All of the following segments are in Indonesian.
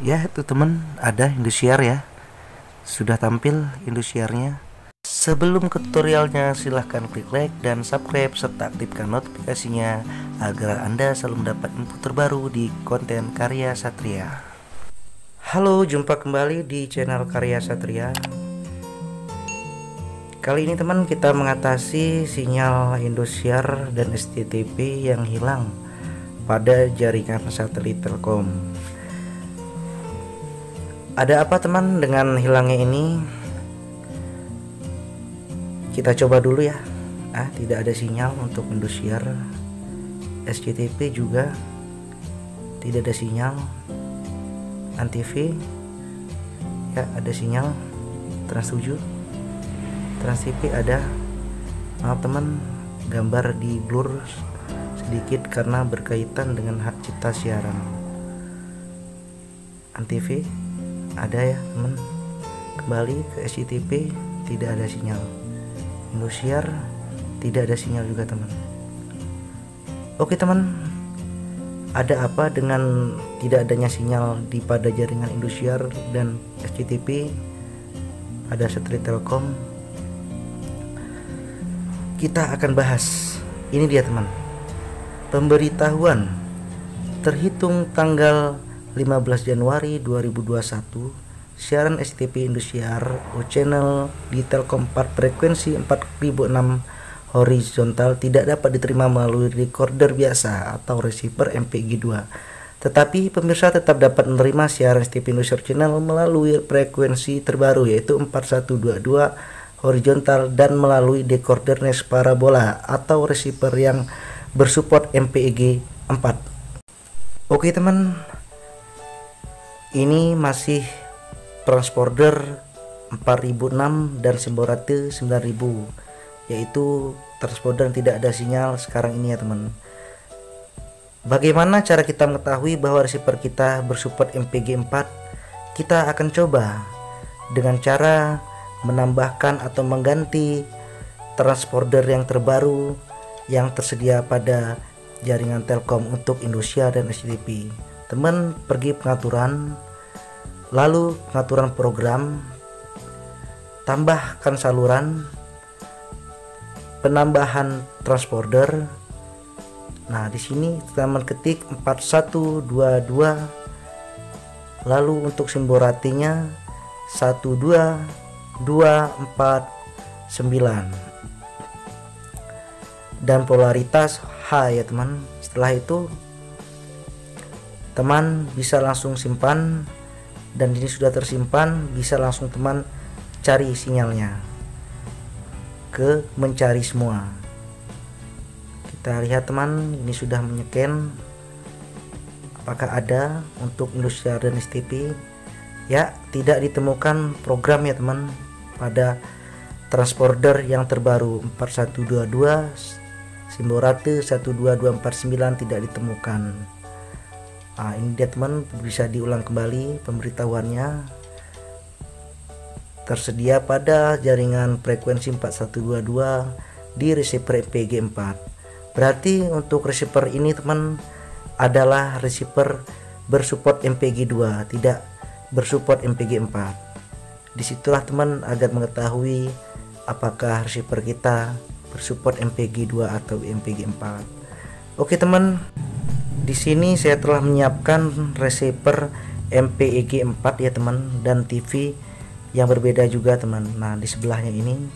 Ya itu teman, ada Indosiar ya. Sudah tampil Indosiarnya. Sebelum ke tutorialnya, silahkan klik like dan subscribe serta aktifkan notifikasinya agar Anda selalu mendapat info terbaru di konten Karya Satria. Halo, jumpa kembali di channel Karya Satria. Kali ini teman, kita mengatasi sinyal Indosiar dan SCTV yang hilang pada jaringan satelit Telkom. Ada apa teman dengan hilangnya ini? Kita coba dulu ya. Tidak ada sinyal untuk Indosiar. SCTV juga tidak ada sinyal. Antv ya ada sinyal. Trans 7, Trans TV ada. Maaf teman, gambar di blur sedikit karena berkaitan dengan hak cipta siaran. Antv ada ya teman. Kembali ke SCTV, tidak ada sinyal. Indosiar tidak ada sinyal juga teman. Oke teman, ada apa dengan tidak adanya sinyal di pada jaringan Indosiar dan SCTV pada satelit Telkom? Kita akan bahas. Ini dia teman, pemberitahuan terhitung tanggal 15 Januari 2021, siaran SCTV Indosiar O channel di Telkom 4 frekuensi 4006 horizontal tidak dapat diterima melalui recorder biasa atau receiver MPEG-2. Tetapi pemirsa tetap dapat menerima siaran SCTV Indosiar channel melalui frekuensi terbaru yaitu 4122 horizontal dan melalui decoder NES parabola atau receiver yang bersupport MPEG 4. Oke teman, ini masih transponder 4006 dan simbol rate 9000, yaitu transponder yang tidak ada sinyal sekarang ini ya teman. Bagaimana cara kita mengetahui bahwa receiver kita bersupport MPEG 4? Kita akan coba dengan cara menambahkan atau mengganti transponder yang terbaru yang tersedia pada jaringan Telkom untuk Indosiar dan SCTV. Teman pergi pengaturan, lalu pengaturan program, tambahkan saluran, penambahan transponder. Nah, di sini teman ketik 4122, lalu untuk simbol ratinya 12249 dan polaritas H ya teman. Setelah itu teman bisa langsung simpan, dan ini sudah tersimpan, bisa langsung teman cari sinyalnya ke mencari semua. Kita lihat teman, ini sudah menyeken apakah ada untuk Indosiar dan SCTV. Ya, tidak ditemukan program ya teman pada transponder yang terbaru 4122 simbol rate 12249 tidak ditemukan. Ini dia teman, bisa diulang kembali pemberitahuannya. Tersedia pada jaringan frekuensi 4122 di receiver MPEG 4. Berarti untuk receiver ini teman adalah receiver bersupport MPEG 2, tidak bersupport MPEG 4. Disitulah teman agar mengetahui apakah receiver kita bersupport MPEG 2 atau MPEG 4. Oke teman, di sini saya telah menyiapkan receiver MPEG 4 ya teman, dan TV yang berbeda juga teman. Nah, di sebelahnya ini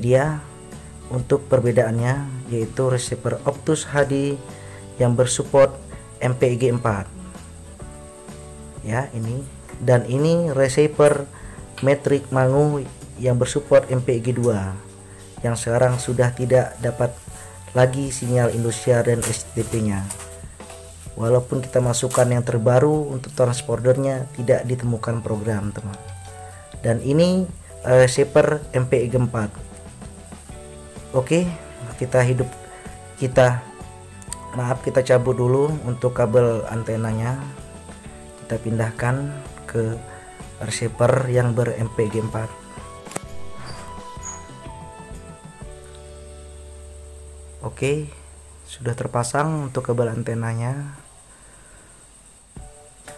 dia untuk perbedaannya, yaitu receiver Optus HD yang bersupport MPEG 4. Ya, ini, dan ini receiver Matrix Mangu yang bersupport MPEG 2 yang sekarang sudah tidak dapat lagi sinyal Indosiar dan SCTV-nya. Walaupun kita masukkan yang terbaru untuk transporternya, tidak ditemukan program teman. Dan ini receiver MPEG 4. Oke, kita cabut dulu untuk kabel antenanya. Kita pindahkan ke receiver yang ber MPEG 4. Oke, sudah terpasang untuk kabel antenanya.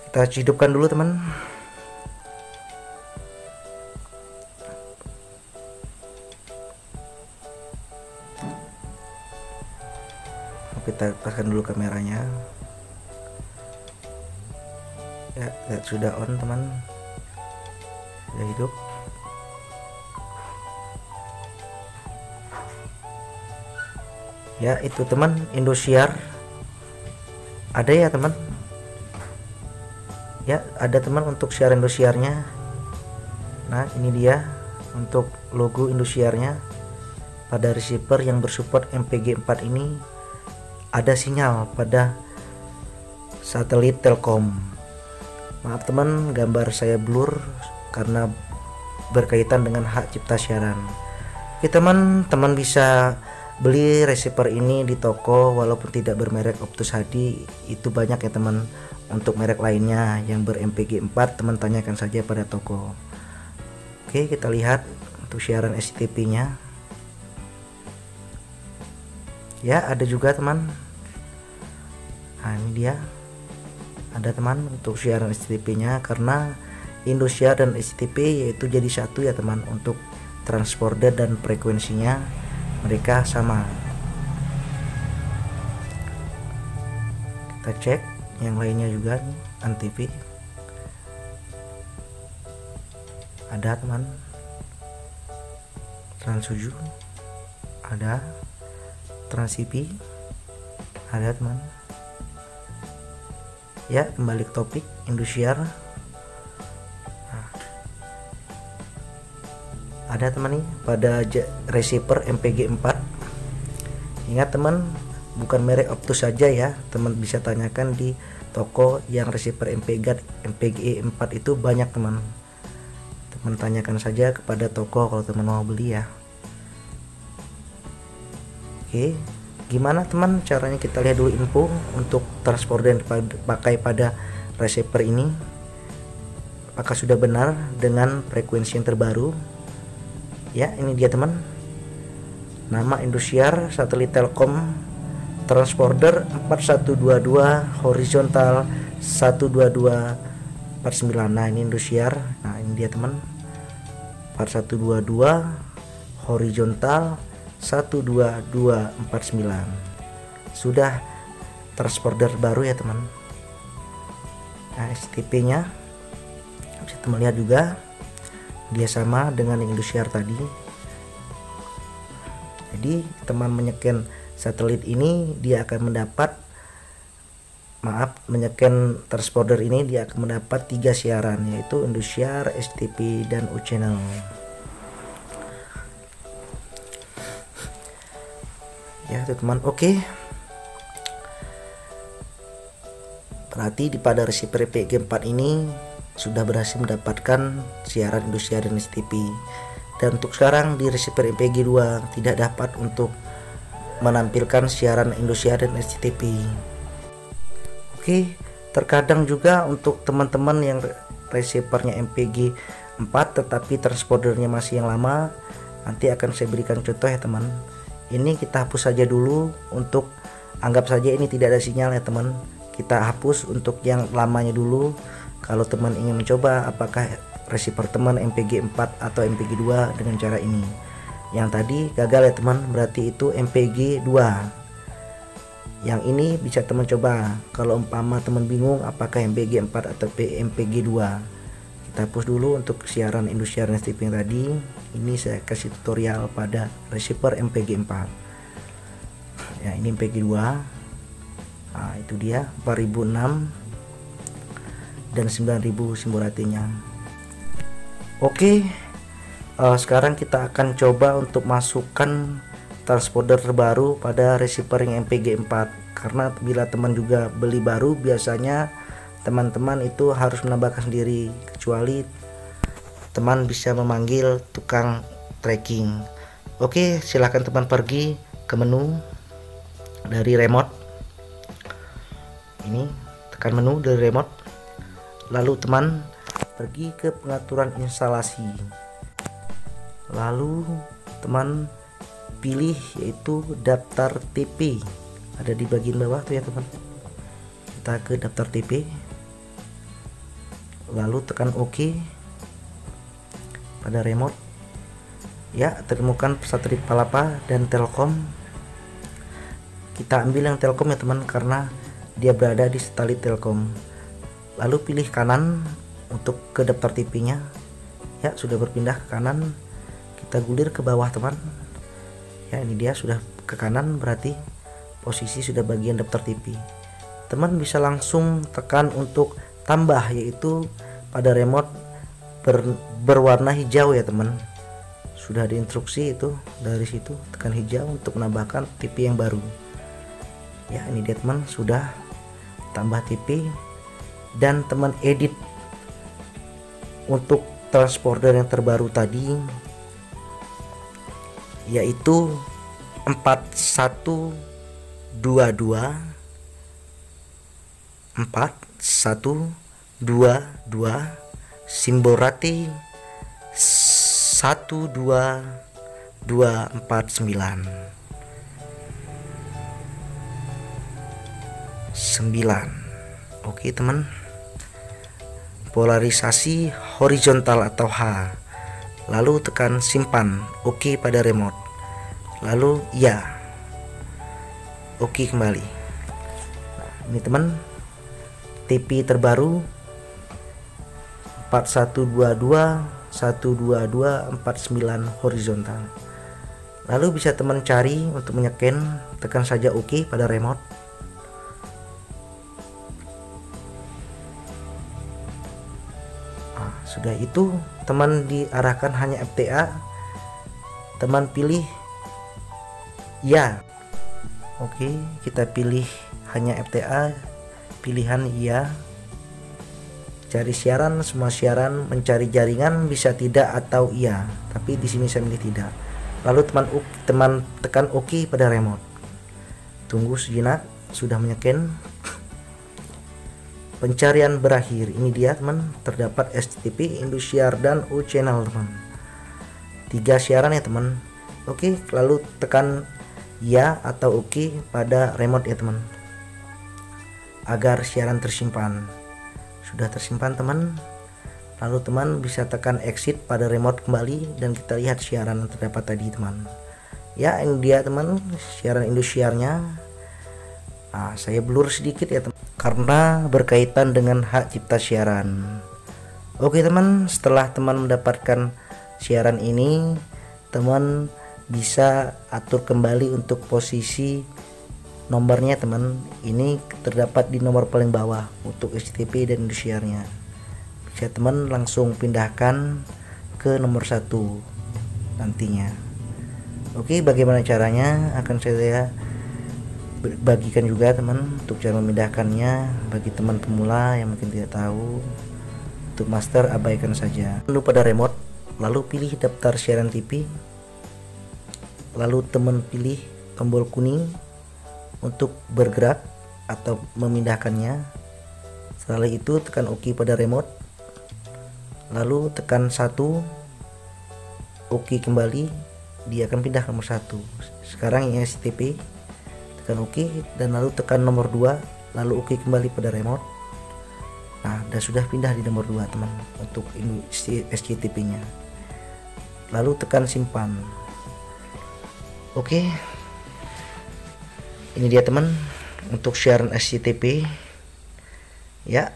Kita hidupkan dulu teman. Kita paskan dulu kameranya. Ya, sudah on teman, sudah hidup. Ya itu teman, Indosiar ada ya teman. Ya ada teman untuk siaran Indosiarnya. Nah ini dia untuk logo Indosiarnya. Pada receiver yang bersupport MPG 4 ini ada sinyal pada satelit Telkom. Maaf teman, gambar saya blur karena berkaitan dengan hak cipta siaran. Oke teman-teman bisa beli receiver ini di toko walaupun tidak bermerek Optus HD. Itu banyak ya teman. Untuk merek lainnya yang ber-MPG 4 teman tanyakan saja pada toko. Oke, kita lihat untuk siaran SCTP nya. Ya ada juga teman. Nah ini dia, ada teman untuk siaran SCTP nya, karena Indosiar dan SCTP yaitu jadi satu ya teman. Untuk transponder dan frekuensinya mereka sama. Kita cek yang lainnya juga nih, Antv ada teman, Trans 7 ada, Trans TV ada teman. Ya kembali ke topik Indosiar. Nah, ada teman nih pada receiver MPG 4. Ingat teman, bukan merek Optus saja ya, teman bisa tanyakan di toko yang receiver MPG 4 itu banyak teman. Teman tanyakan saja kepada toko kalau teman mau beli ya. Oke, gimana teman caranya? Kita lihat dulu info untuk transponder yang dipakai pada receiver ini. Apakah sudah benar dengan frekuensi yang terbaru? Ya ini dia teman, nama Indosiar, satelit Telkom, transponder 4122, horizontal 12249. Nah ini Indosiar. Nah ini dia teman, 4122 horizontal 12249. Sudah transponder baru ya teman. Nah STP nya bisa teman lihat juga, dia sama dengan Indosiar tadi. Jadi teman menyeken satelit ini dia akan mendapat, menyeken transponder ini dia akan mendapat 3 siaran, yaitu Indosiar, STP dan U Channel. Ya tuh teman. Oke, berarti pada receiver MPG 4 ini sudah berhasil mendapatkan siaran Indosiar dan STP. Dan untuk sekarang di receiver MPG 2 tidak dapat untuk menampilkan siaran Indosiar dan SCTP. Oke, terkadang juga untuk teman-teman yang receivernya MPG 4 tetapi transpondernya masih yang lama, nanti akan saya berikan contoh ya teman. Ini kita hapus saja dulu, untuk anggap saja ini tidak ada sinyal ya teman. Kita hapus untuk yang lamanya dulu. Kalau teman ingin mencoba apakah receiver teman MPG 4 atau MPG 2 dengan cara ini. Yang tadi gagal ya teman, berarti itu MPG 2. Yang ini bisa teman coba. Kalau umpama teman bingung apakah MPG 4 atau MPG 2, kita hapus dulu untuk siaran Indosiar dan STP yang tadi. Ini saya kasih tutorial pada receiver MPG 4. Ya ini MPG 2. Nah itu dia 4006 dan 9000 simbol hatinya. Oke, sekarang kita akan coba untuk masukkan transponder terbaru pada receiver yang MPG 4. Karena bila teman juga beli baru, biasanya teman-teman itu harus menambahkan sendiri, kecuali teman bisa memanggil tukang tracking. Oke, silahkan teman pergi ke menu dari remote. Ini tekan menu dari remote, lalu teman pergi ke pengaturan instalasi, lalu teman pilih yaitu daftar TP, ada di bagian bawah tuh ya teman. Kita ke daftar TP. lalu tekan OK pada remote. Ya, temukan satelit Palapa dan Telkom. Kita ambil yang Telkom ya teman, karena dia berada di satelit Telkom. Lalu pilih kanan untuk ke daftar TV-nya. Ya, sudah berpindah ke kanan. Kita gulir ke bawah teman. Ya, ini dia sudah ke kanan, berarti posisi sudah bagian daftar TV. Teman bisa langsung tekan untuk tambah, yaitu pada remote berwarna hijau ya teman. Sudah diinstruksi itu, dari situ tekan hijau untuk menambahkan TV yang baru. Ya, ini dia teman, sudah tambah TV. Dan teman edit untuk transponder yang terbaru tadi, yaitu 4122 Simborati 12249 Oke teman, polarisasi horizontal atau H, lalu tekan simpan OK pada remote, lalu ya, OK kembali. Nah, ini teman, TV terbaru 4122 horizontal. Lalu bisa teman cari untuk menyeken, tekan saja OK pada remote. Nah, sudah itu teman diarahkan hanya FTA. Teman pilih ya. Oke, kita pilih hanya FTA, pilihan iya. Cari siaran, semua siaran, mencari jaringan bisa tidak atau iya, tapi di sini saya milih tidak. Lalu teman tekan OK pada remote. Tunggu sejenak, sudah menyeken. Pencarian berakhir. Ini dia teman, terdapat SCTV, Indosiar dan U channel teman. 3 siaran ya teman. Oke, lalu tekan ya atau OK pada remote ya teman, agar siaran tersimpan. Sudah tersimpan teman. Lalu teman bisa tekan exit pada remote kembali dan kita lihat siaran yang terdapat tadi teman. Ya, ini dia teman, siaran Indosiarnya. Nah, saya blur sedikit ya teman, karena berkaitan dengan hak cipta siaran. Oke teman, setelah teman mendapatkan siaran ini, teman bisa atur kembali untuk posisi nomornya teman. Ini terdapat di nomor paling bawah untuk SCTV dan Indosiarnya. Bisa teman langsung pindahkan ke nomor 1 nantinya. Oke, bagaimana caranya akan saya bagikan juga teman, untuk cara memindahkannya bagi teman pemula yang mungkin tidak tahu. Untuk master abaikan saja. Menu pada remote, lalu pilih daftar siaran TV, lalu teman pilih tombol kuning untuk bergerak atau memindahkannya. Setelah itu tekan OK pada remote, lalu tekan 1, OK kembali, dia akan pindah ke nomor 1. Sekarang ini SCTV, tekan OK dan lalu tekan nomor 2, lalu OK kembali pada remote. Nah, dan sudah pindah di nomor 2 teman untuk SCTV nya. Lalu tekan simpan. Oke, ini dia teman untuk siaran SCTV ya.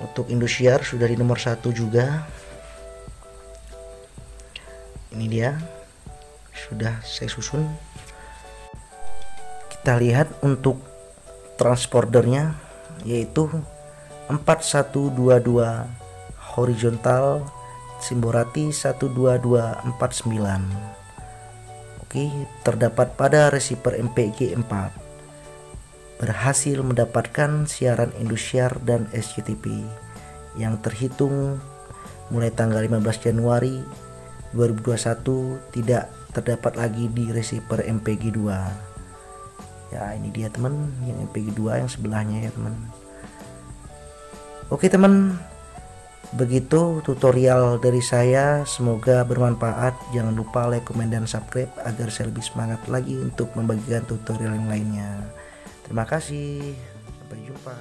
Untuk Indosiar sudah di nomor 1 juga. Ini dia, sudah saya susun. Kita lihat untuk transpondernya, yaitu 4122 horizontal Simborati 12249. Oke, terdapat pada receiver MPG 4. Berhasil mendapatkan siaran Indosiar dan SCTV yang terhitung mulai tanggal 15 Januari 2021 tidak terdapat lagi di receiver MPG 2. Ya, ini dia teman, yang MPG 2 yang sebelahnya ya teman. Oke teman, begitu tutorial dari saya, semoga bermanfaat. Jangan lupa like, komen, dan subscribe agar saya lebih semangat lagi untuk membagikan tutorial yang lainnya. Terima kasih, sampai jumpa.